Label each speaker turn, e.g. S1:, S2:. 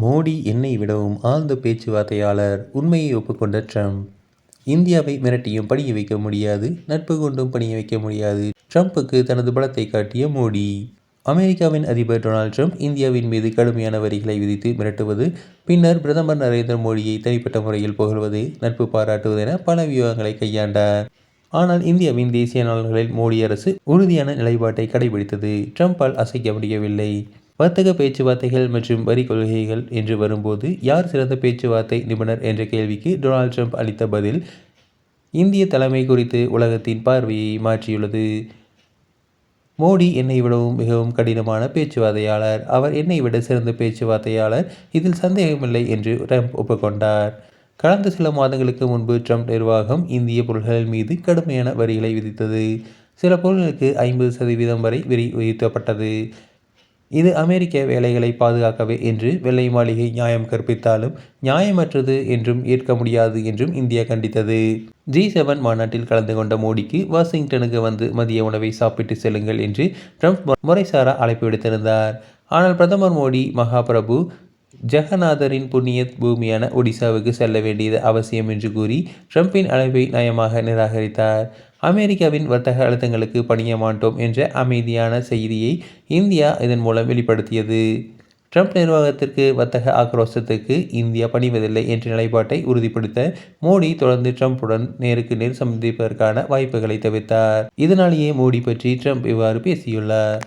S1: மோடி என்னை விடவும் ஆழ்ந்த பேச்சுவார்த்தையாளர் உண்மையை ஒப்புக்கொண்ட ட்ரம்ப். இந்தியாவை மிரட்டியும் பணிய வைக்க முடியாது, நட்பு கொண்டும் பணிய வைக்க முடியாது. ட்ரம்புக்கு தனது பலத்தை காட்டிய மோடி. அமெரிக்காவின் அதிபர் டொனால்ட் ட்ரம்ப் இந்தியாவின் மீது கடுமையான வரிகளை விதித்து மிரட்டுவது, பின்னர் பிரதமர் நரேந்திர மோடியை தனிப்பட்ட முறையில் புகழ்வது, நட்பு பாராட்டுவது என பல வியூகங்களை கையாண்டார். ஆனால் இந்தியாவின் தேசிய நலன்களில் மோடி அரசு உறுதியான நிலைப்பாட்டை கடைபிடித்தது. ட்ரம்பால் அசைக்க முடியவில்லை. வர்த்தக பேச்சுவார்த்தைகள் மற்றும் வரி கொள்கைகள் என்று வரும்போது யார் சிறந்த பேச்சுவார்த்தை நிபுணர் என்ற கேள்விக்கு டொனால்ட் ட்ரம்ப் அளித்த பதில் இந்திய தலைமை குறித்து உலகத்தின் பார்வையை மாற்றியுள்ளது. மோடி என்னை விடவும் மிகவும் கடினமான பேச்சுவார்த்தையாளர். அவர் என்னை விட சிறந்த பேச்சுவார்த்தையாளர், இதில் சந்தேகமில்லை என்று ட்ரம்ப் ஒப்புக்கொண்டார். கடந்த சில மாதங்களுக்கு முன்பு ட்ரம்ப் நிர்வாகம் இந்திய பொருட்கள் மீது கடுமையான வரிகளை விதித்தது. சில பொருட்களுக்கு 50% வரை வரி விதிக்கப்பட்டது. இது அமெரிக்க வேலைகளை பாதுகாக்கவே என்று வெள்ளை மாளிகை நியாயம் கற்பித்தாலும் நியாயமற்றது என்றும் ஏற்க முடியாது என்றும் இந்தியா கண்டித்தது. G7 மாநாட்டில் கலந்து கொண்ட மோடிக்கு வாஷிங்டனுக்கு வந்து மதிய உணவை சாப்பிட்டு செல்லுங்கள் என்று ட்ரம்ப் முறைசாரா அழைப்பு விடுத்திருந்தார். ஆனால் பிரதமர் மோடி மகாபிரபு ஜெகநாதரின் புண்ணிய பூமியான ஒடிசாவுக்கு செல்ல வேண்டியது அவசியம் என்று கூறி ட்ரம்பின் அழைப்பை நயமாக நிராகரித்தார். அமெரிக்காவின் வர்த்தக அழுத்தங்களுக்கு பணிய மாட்டோம் என்ற அமைதியான செய்தியை இந்தியா இதன் மூலம் வெளிப்படுத்தியது. ட்ரம்ப் நிர்வாகத்திற்கு வர்த்தக ஆக்ரோஷத்துக்கு இந்தியா பணிவதில்லை என்ற நிலைப்பாட்டை உறுதிப்படுத்த மோடி தொடர்ந்து ட்ரம்புடன் நேருக்கு நேர் சந்திப்பதற்கான வாய்ப்புகளை தவிர்த்தார். இதனாலேயே மோடி பற்றி ட்ரம்ப் இவ்வாறு பேசியுள்ளார்.